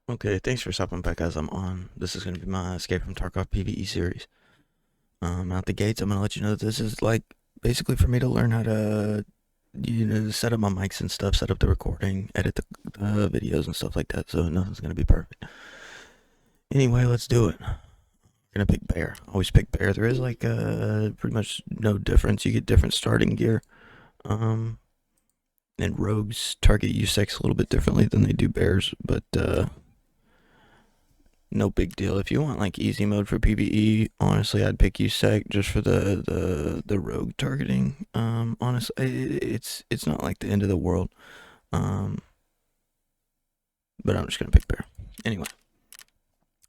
Okay, thanks for stopping by, guys. I'm on. This is going to be my Escape from Tarkov PvE series. Out the gates, I'm going to let you know that this is like basically for me to learn how to, set up my mics and stuff, set up the recording, edit the videos and stuff like that. So nothing's going to be perfect. Anyway, let's do it. We're going to pick bear. Always pick bear. There is like pretty much no difference. You get different starting gear. Um, and rogues target USEC a little bit differently than they do bears, but no big deal. If you want like easy mode for PvE, honestly, I'd pick USEC just for the rogue targeting. Honestly, it's not like the end of the world. Um, but I'm just gonna pick bear. Anyway,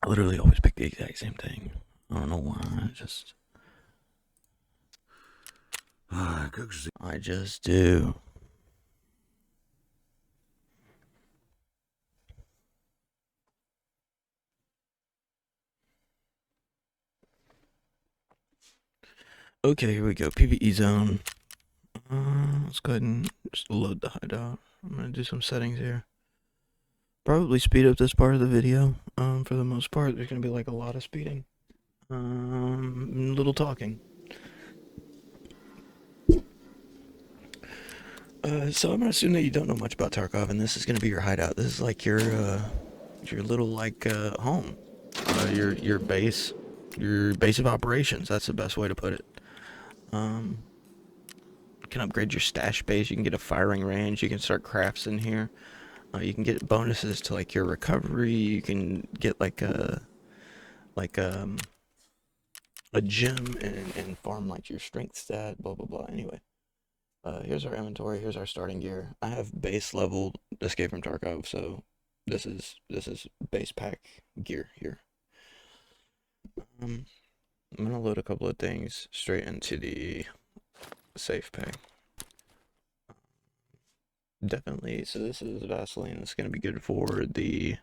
I literally always pick the exact same thing. I don't know why. I just do. Okay, here we go. PvE zone. Let's go ahead and just load the hideout. I'm gonna do some settings here. Probably speed up this part of the video. For the most part, there's gonna be like a lot of speeding. Little talking. So I'm gonna assume that you don't know much about Tarkov, and this is gonna be your hideout. This is like your little like home, your base, your base of operations. That's the best way to put it. Um, you can upgrade your stash base. You can get a firing range. You can start crafts in here. You can get bonuses to like your recovery. You can get like a gym and farm like your strength stat. Blah blah blah. Anyway. Here's our inventory. Here's our starting gear. I have base level Escape from Tarkov, so this is base pack gear here. I'm gonna load a couple of things straight into the safe pack. Definitely. So this is Vaseline. It's gonna be good for the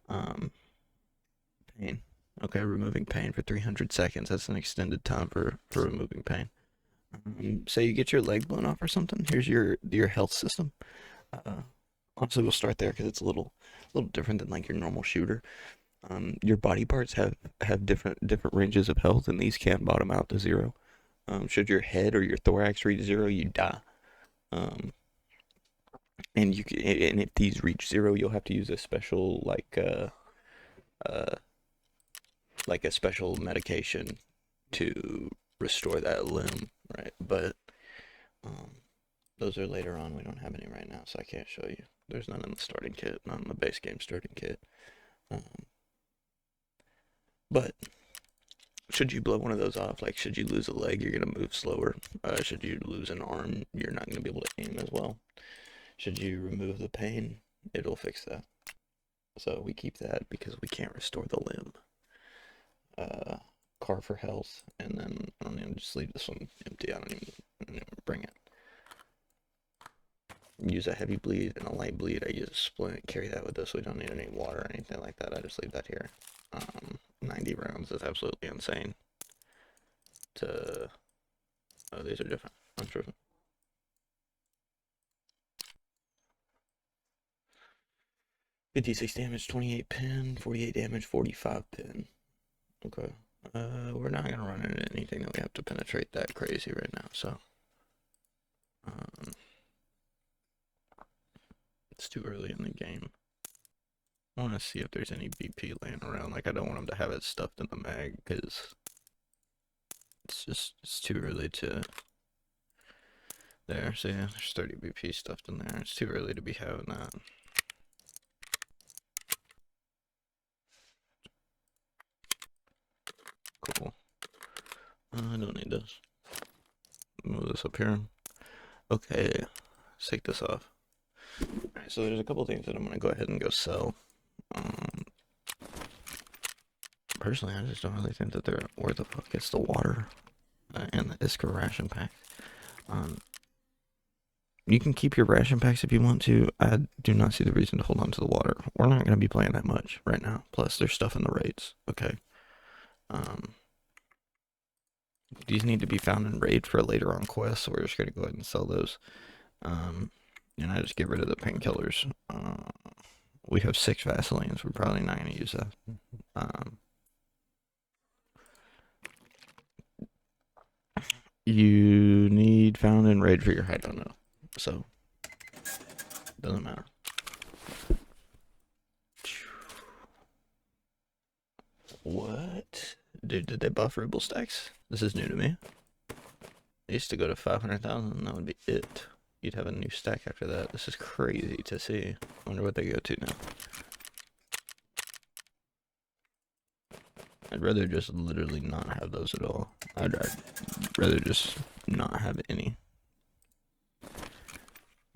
um pain. Okay, removing pain for 300 seconds. That's an extended time for removing pain. Say you get your leg blown off or something. Here's your health system. Uh, Honestly, we'll start there because it's a little different than like your normal shooter. Your body parts have different ranges of health, and these can bottom out to zero. Should your head or your thorax reach zero, you die. Um, and if these reach zero, you'll have to use a special uh like a special medication to restore that limb, right? But um, those are later on. We don't have any right now, so I can't show you. There's none in the starting kit, none in the base game starting kit. Um, but should you blow one of those off, like should you lose a leg, you're gonna move slower. Should you lose an arm, you're not gonna be able to aim as well. Should you remove the pain, it'll fix that. So we keep that because we can't restore the limb. Car for health, and then I don't even just leave this one empty. I don't even bring it. Use a heavy bleed and a light bleed. I use a splint, carry that with us. We don't need any water or anything like that. I just leave that here. 90 rounds is absolutely insane. Oh, these are different. I'm tripping. 56 damage, 28 pin, 48 damage, 45 pin. Okay. We're not gonna run into anything that we have to penetrate that crazy right now, so it's too early in the game. I want to see if there's any BP laying around. Like, I don't want him to have it stuffed in the mag because it's too early to. There, so yeah, there's 30 BP stuffed in there. It's too early to be having that. Cool. I don't need this. Move this up here. Okay, let's take this off. Alright, so there's a couple things that I'm gonna go ahead and go sell. Personally, I just don't really think that they're worth a fuck. It's the water and the Iskra ration pack. You can keep your ration packs if you want to. I do not see the reason to hold on to the water. We're not going to be playing that much right now. Plus, there's stuff in the raids. Okay. These need to be found in raid for later on quests, so we're just going to go ahead and sell those. And I just get rid of the painkillers. We have 6 Vaselines. We're probably not going to use that. You need found and raid for your hideout now. So, doesn't matter. What? Dude, did they buff Ribble stacks? This is new to me. They used to go to 500,000, that would be it. You'd have a new stack after that. This is crazy to see. I wonder what they go to now. I'd rather just literally not have those at all. I'd rather just not have any.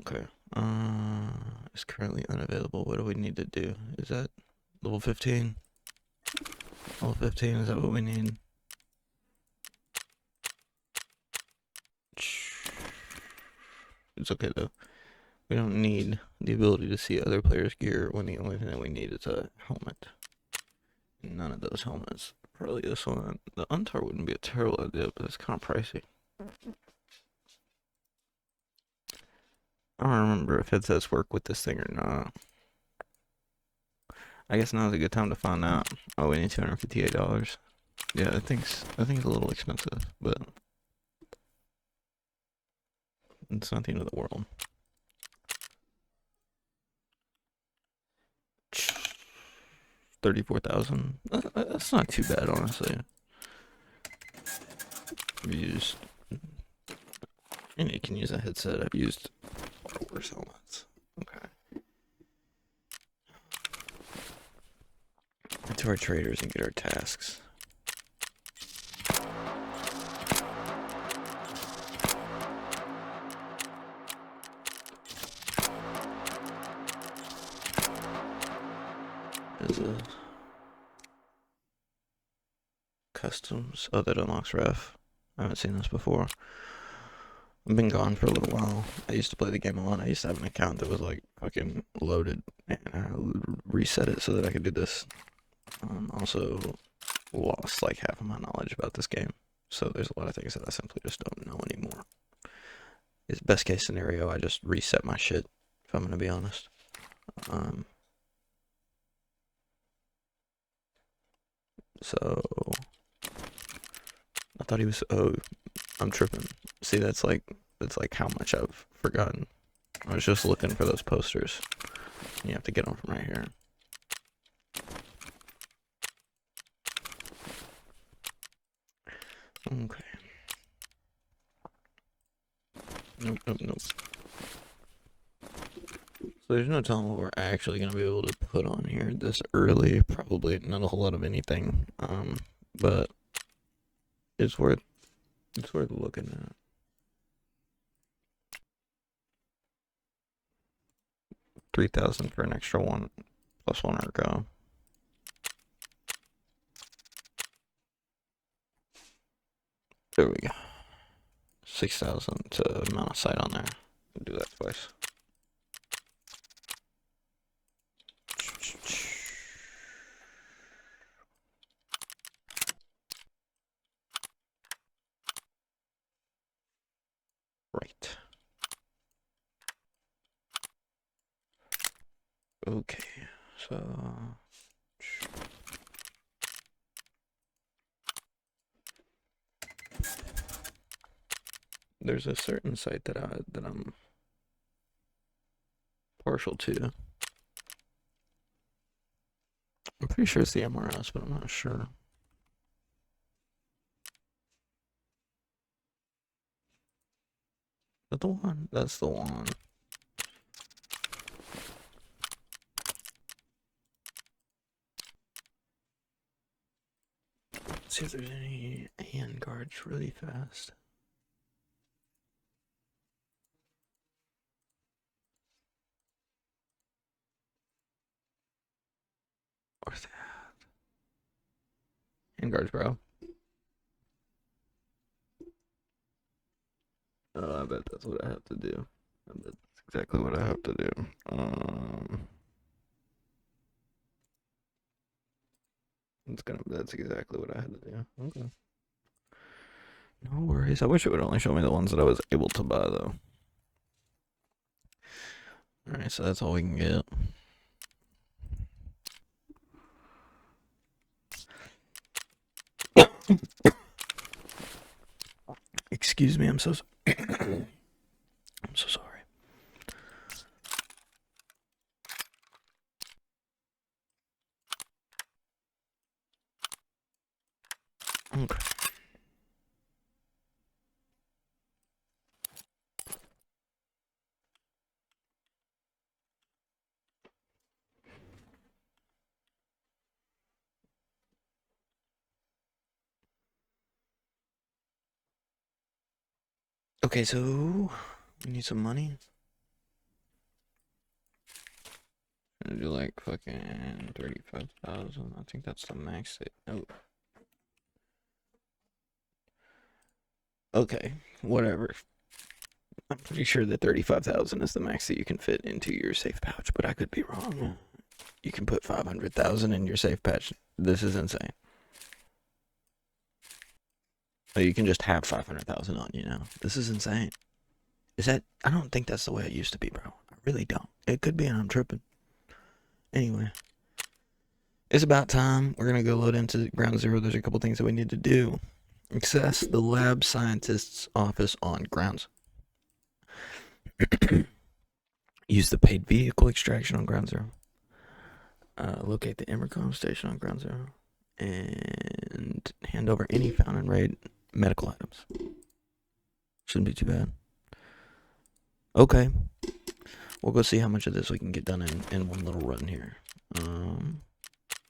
Okay. It's currently unavailable. What do we need to do? Is that level 15? Level 15, is that what we need? It's okay though. We don't need the ability to see other players' gear when the only thing that we need is a helmet. None of those helmets. Probably this one. The Untar wouldn't be a terrible idea, but it's kind of pricey. I don't remember if headsets work with this thing or not. I guess now's a good time to find out. Oh, we need $258. Yeah, I think it's a little expensive, but it's not the end of the world. 34,000. That's not too bad, honestly. I've used, and you can use a headset. I've used far worse helmets. Okay. To our traders and get our tasks. Is a customs. Oh, that unlocks ref. I haven't seen this before. I've been gone for a little while. I used to play the game a lot. I used to have an account that was like fucking loaded, and I reset it so that I could do this. Also lost like half of my knowledge about this game, so there's a lot of things that I simply just don't know anymore. It's best case scenario, I just reset my shit, if I'm gonna be honest. So I thought he was. Oh, I'm tripping. See, that's like how much I've forgotten. I was just looking for those posters. You have to get them from right here. Okay. Nope. So there's no telling what we're actually gonna be able to put on here this early. Probably not a whole lot of anything. But it's worth looking at. 3,000 for an extra one plus 1 ergo. There we go. 6,000 to mount a sight on there. We'll do that twice. Right. Okay, so there's a certain site that I'm partial to. I'm pretty sure it's the MRS, but I'm not sure. Is that the one? That's the one. Let's see if there's any hand guards really fast. Where's that? Hand guards, bro. Oh, I bet that's what I have to do. I bet that's exactly what I have to do. That's exactly what I had to do. Okay. No worries. I wish it would only show me the ones that I was able to buy though. Alright, so that's all we can get. Excuse me, I'm so I'm so sorry. Okay. Okay, so we need some money. I'm gonna do like fucking 35,000. I think that's the max. Oh, okay, whatever. I'm pretty sure that 35,000 is the max that you can fit into your safe pouch, but I could be wrong. You can put 500,000 in your safe pouch. This is insane. Oh, you can just have 500,000 on you now. This is insane. Is that? I don't think that's the way it used to be, bro. I really don't. It could be, and I'm tripping. Anyway, it's about time. We're gonna go load into ground zero. There's a couple things that we need to do. Access the lab scientist's office on grounds. Use the paid vehicle extraction on ground zero. Locate the Emercom station on ground zero. And hand over any found and raid medical items. Shouldn't be too bad. Okay. We'll go see how much of this we can get done in one little run here.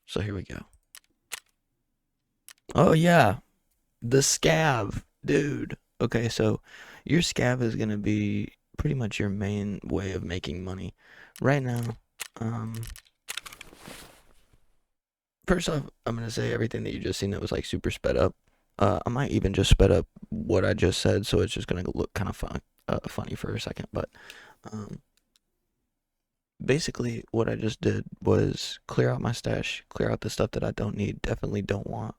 So here we go. Oh yeah, the scav, dude. Okay, so your scav is gonna be pretty much your main way of making money. Right now, first off, I'm gonna say everything that you just seen that was like super sped up. I might even just sped up what I just said, so it's just gonna look kind of funny for a second. But um, basically, what I just did was clear out my stash, clear out the stuff that I don't need, definitely don't want.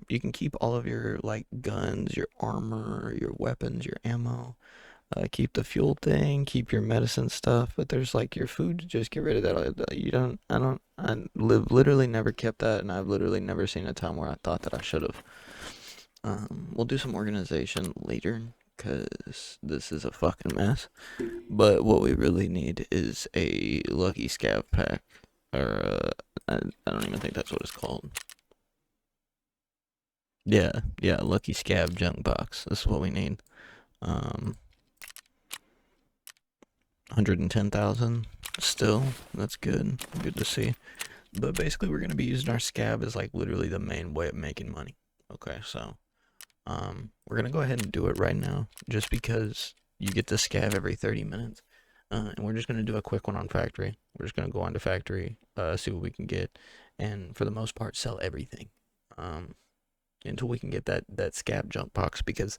You can keep all of your like guns, your armor, your weapons, your ammo. Keep the fuel thing, keep your medicine stuff, but there's like your food, just get rid of that. You don't, I live literally never kept that, and I've literally never seen a time where I thought that I should have. We'll do some organization later, because this is a fucking mess. But what we really need is a lucky scav pack, or I don't even think that's what it's called. Yeah, lucky scav junk box. This is what we need. 110,000 still. That's good. Good to see. But basically, we're going to be using our scab as like literally the main way of making money. Okay, so we're going to go ahead and do it right now just because you get the scab every 30 minutes. And we're just going to do a quick one on factory. We're just going to go on to factory, see what we can get, and for the most part, sell everything until we can get that scab junk box. Because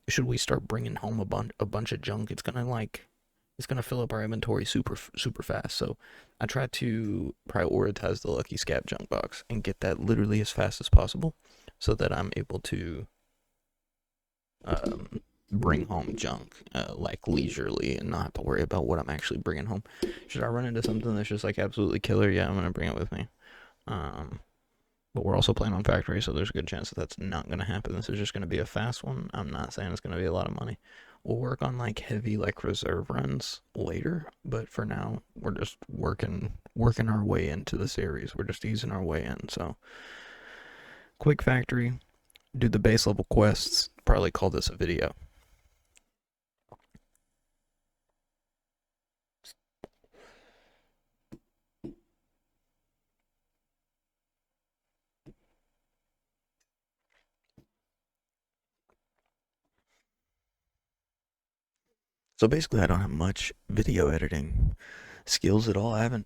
should we start bringing home a bunch of junk, it's gonna fill up our inventory super fast. So I try to prioritize the lucky scab junk box and get that literally as fast as possible, so that I'm able to bring home junk like leisurely and not have to worry about what I'm actually bringing home. Should I run into something that's just like absolutely killer? Yeah, I'm gonna bring it with me. But we're also playing on factory, so there's a good chance that that's not going to happen. This is just going to be a fast one. I'm not saying it's going to be a lot of money. We'll work on like heavy like reserve runs later, but for now we're just working our way into the series. We're just easing our way in. So quick factory, do the base level quests. Probably call this a video. So basically, I don't have much video editing skills at all. I've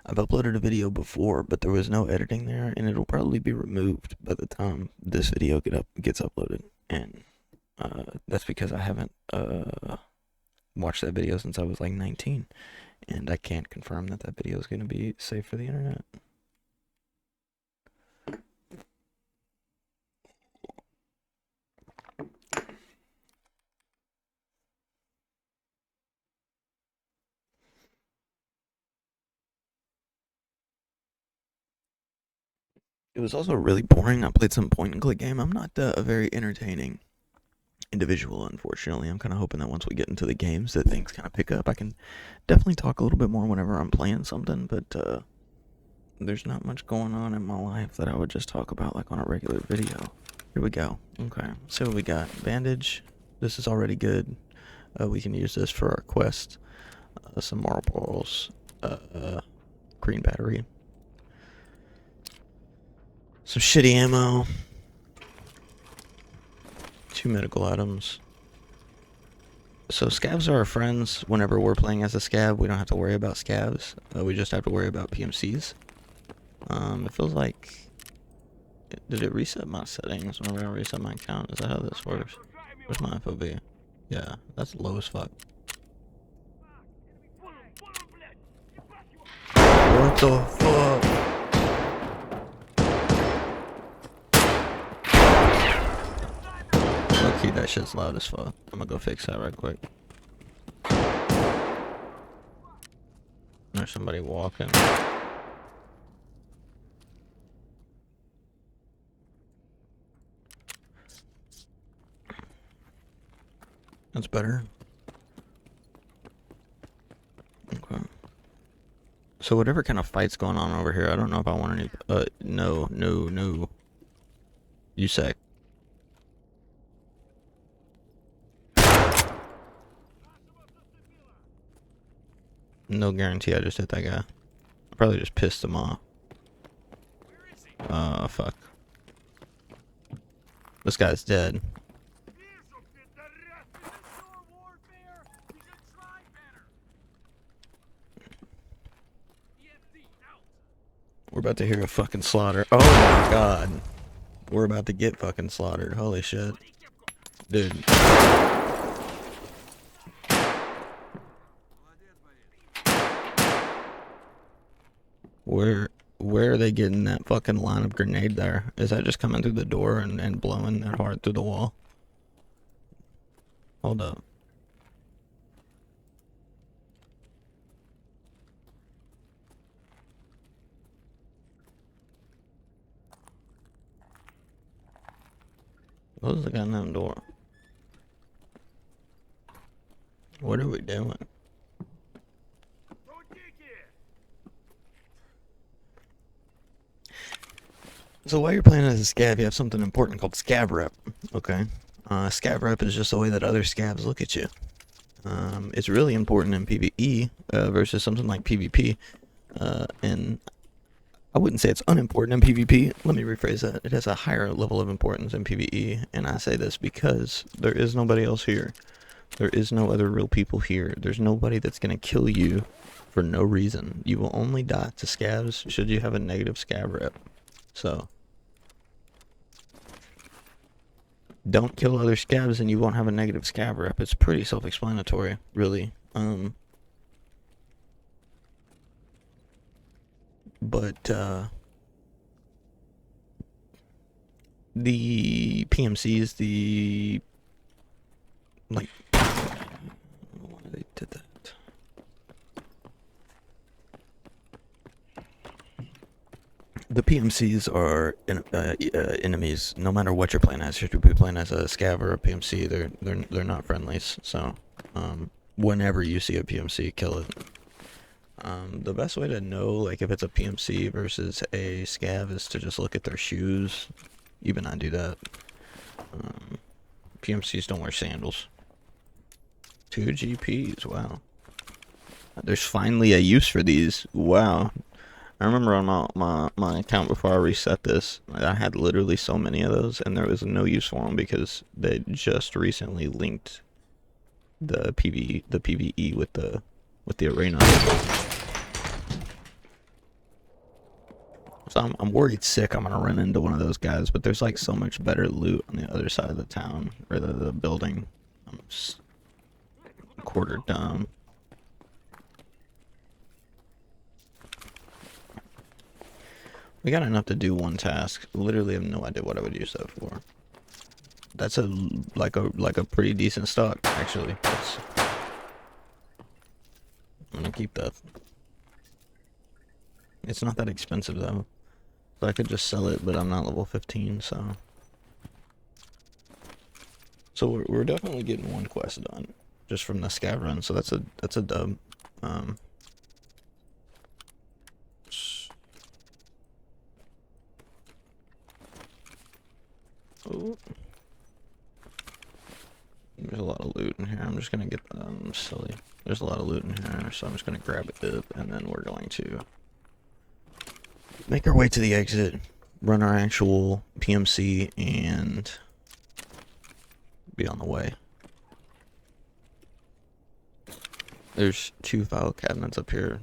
uploaded a video before, but there was no editing there, and it'll probably be removed by the time this video gets uploaded. And that's because I haven't watched that video since I was like 19, and I can't confirm that video is going to be safe for the internet. It was also really boring. I played some point and click game. I'm not a very entertaining individual, unfortunately. I'm kind of hoping that once we get into the games that things kind of pick up. I can definitely talk a little bit more whenever I'm playing something, but there's not much going on in my life that I would just talk about like on a regular video. Here we go. Okay, so we got bandage. This is already good. We can use this for our quest. Some marbles, green battery, some shitty ammo, 2 medical items. So scavs are our friends whenever we're playing as a scav. We don't have to worry about scavs. We just have to worry about PMCs. It feels like... Did it reset my settings whenever I reset my account? Is that how this works? Where's my FOV? Yeah, that's low as fuck. What the fuck? Okay, that shit's loud as fuck. I'm gonna go fix that right quick. There's somebody walking. That's better. Okay. So whatever kind of fight's going on over here, I don't know if I want any... no. You say. No guarantee I just hit that guy. I probably just pissed him off. Fuck. This guy's dead. We're about to hear a fucking slaughter. Oh my god. We're about to get fucking slaughtered. Holy shit. Dude. Where are they getting that fucking line of grenade there? Is that just coming through the door and blowing that hard through the wall? Hold up. Close the goddamn door. What are we doing? So while you're playing as a scav, you have something important called scav rep. Okay. Scav rep is just the way that other scavs look at you. It's really important in PvE versus something like PvP. And I wouldn't say it's unimportant in PvP. Let me rephrase that. It has a higher level of importance in PvE. And I say this because there is nobody else here. There is no other real people here. There's nobody that's going to kill you for no reason. You will only die to scavs should you have a negative scav rep. So, don't kill other scavs and you won't have a negative scav rep. It's pretty self-explanatory, really. But the PMCs, like, why they did that? The PMCs are enemies. No matter what you're playing as, you should be playing as a scav or a PMC. They're not friendlies. So, whenever you see a PMC, kill it. The best way to know, like, if it's a PMC versus a scav is to just look at their shoes. Even I do that. PMCs don't wear sandals. 2 GPs, wow. There's finally a use for these. Wow. I remember on my account before I reset this, I had literally so many of those, and there was no use for them because they just recently linked the PvE with the arena. So I'm worried sick I'm gonna run into one of those guys, but there's like so much better loot on the other side of the town or the building. I'm just quarter dumb. We got enough to do one task. Literally have no idea what I would use that for. That's like a pretty decent stock, actually. I'm gonna keep that. It's not that expensive though. So I could just sell it, but I'm not level 15, so So we're definitely getting one quest done just from the scav run. So that's a dub. Oh. There's a lot of loot in here. I'm just gonna get silly. There's a lot of loot in here, so I'm just gonna grab it, and then we're going to make our way to the exit, run our actual PMC, and be on the way. There's 2 file cabinets up here.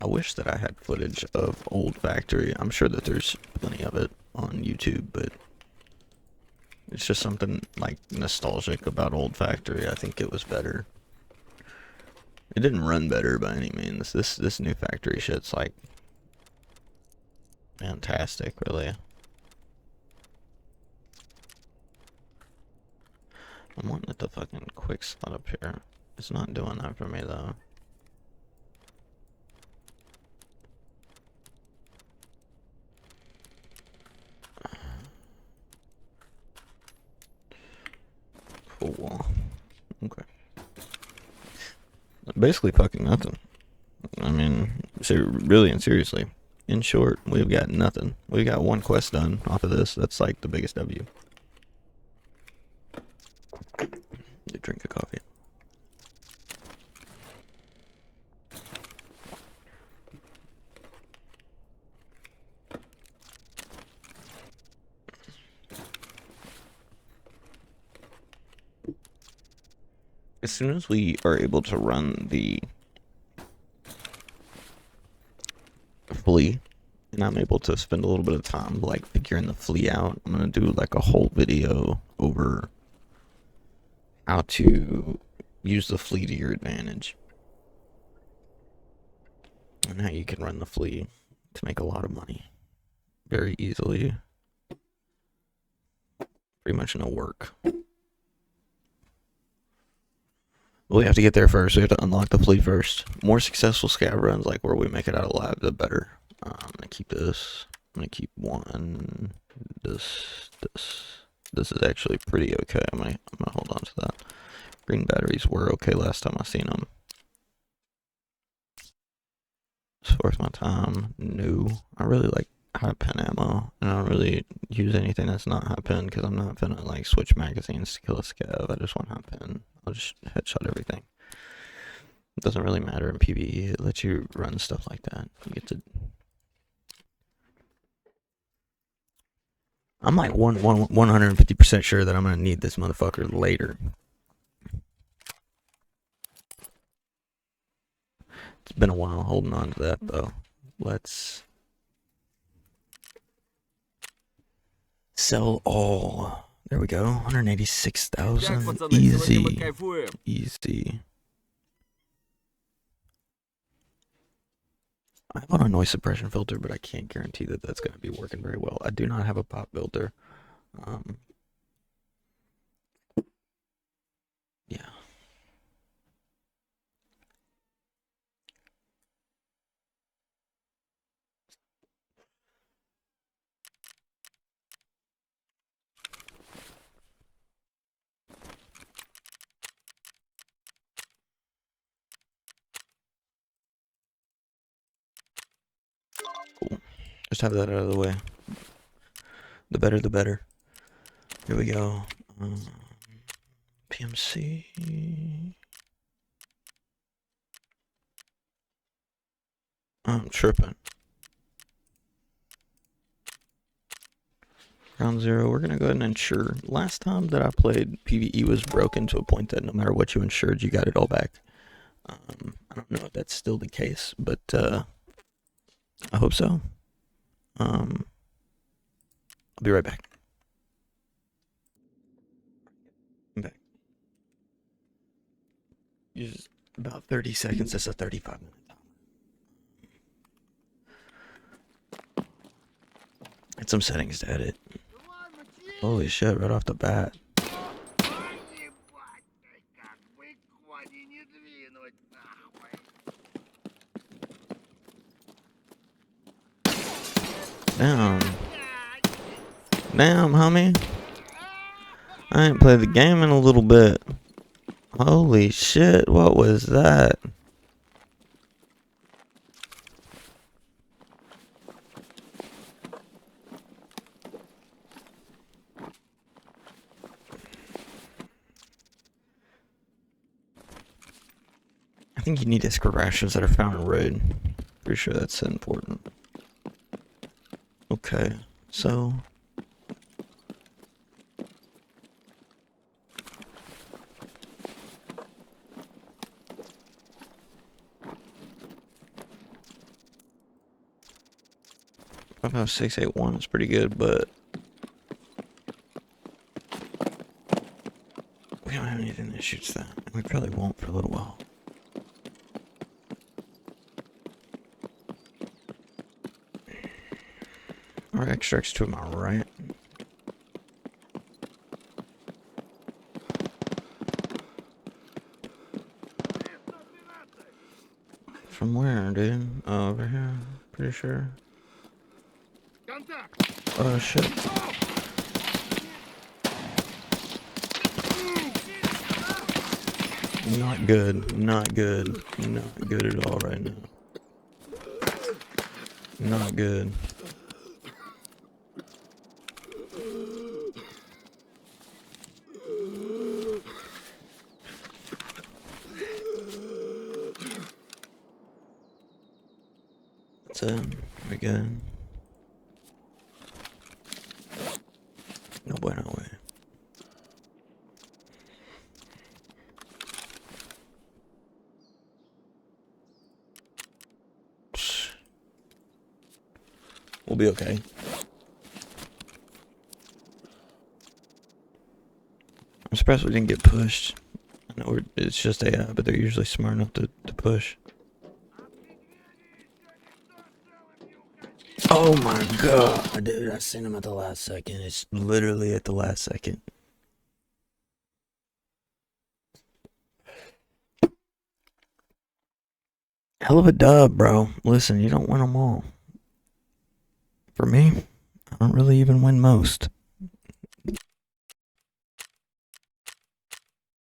I wish that I had footage of Old Factory. I'm sure that there's plenty of it on YouTube, but it's just something like nostalgic about Old Factory. I think it was better. It didn't run better by any means. This new factory shit's like fantastic, really. I'm wanting it to fucking quick slot up here. It's not doing that for me though. Cool. Okay. Basically fucking nothing. I mean, really and seriously. In short, we've got nothing. We got 1 quest done off of this. That's like the biggest W. Drink a coffee. As soon as we are able to run the flea, and I'm able to spend a little bit of time like figuring the flea out, I'm gonna do like a whole video over how to use the flea to your advantage and how you can run the flea to make a lot of money very easily. Pretty much no work. We have to get there first. We have to unlock the flea first. More successful scav runs, like where we make it out alive, the better. I'm gonna keep this. I'm gonna keep 1. This is actually pretty okay. I'm gonna hold on to that. Green batteries were okay last time I seen them. It's worth my time. No, I really like high pen ammo, and I don't really use anything that's not high pen because I'm not finna like switch magazines to kill a scav. I just want high pen. I'll just headshot everything. It doesn't really matter in PvE. It lets you run stuff like that. You get to. I'm like 150% sure that I'm gonna need this motherfucker later. It's been a while holding on to that though. Let's sell all. There we go. 186,000. Easy. Easy. I have on a noise suppression filter, but I can't guarantee that that's going to be working very well. I do not have a pop filter. Yeah. Cool. Just have that out of the way. The better, the better. Here we go. PMC. I'm tripping. Round 0, we're gonna go ahead and insure. Last time that I played, PvE was broken to a point that no matter what you insured, you got it all back. I don't know if that's still the case, but I hope so. I'll be right back. I'm back. Use about 30 seconds. That's a 35-minute time. Had some settings to edit. Holy shit, right off the bat. Damn. Damn, homie. I ain't played the game in a little bit. Holy shit, what was that? I think you need escort rations that are found in raid. Pretty sure that's important. Okay, so... About 681 is pretty good, but... we don't have anything that shoots that. And we probably won't for a little while. Our extract's to my right. From where, dude? Oh, over here. Pretty sure. Oh, shit. Not good. Not good. Not good at all right now. Not good. That's it. We good. No bueno way. We'll be okay. I'm surprised we didn't get pushed. I know it's just AI, but they're usually smart enough to push. Oh my god, dude, I seen him at the last second. It's literally at the last second. Hell of a dub, bro. Listen, you don't win them all. For me, I don't really even win most. I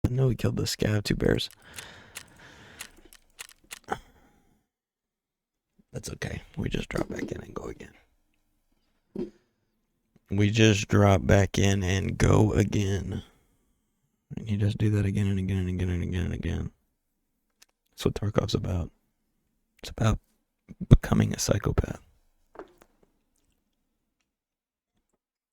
know we killed this guy with 2 bears. That's okay. We just drop back in and go again. We just drop back in and go again. And you just do that again and again and again and again and again. That's what Tarkov's about. It's about becoming a psychopath.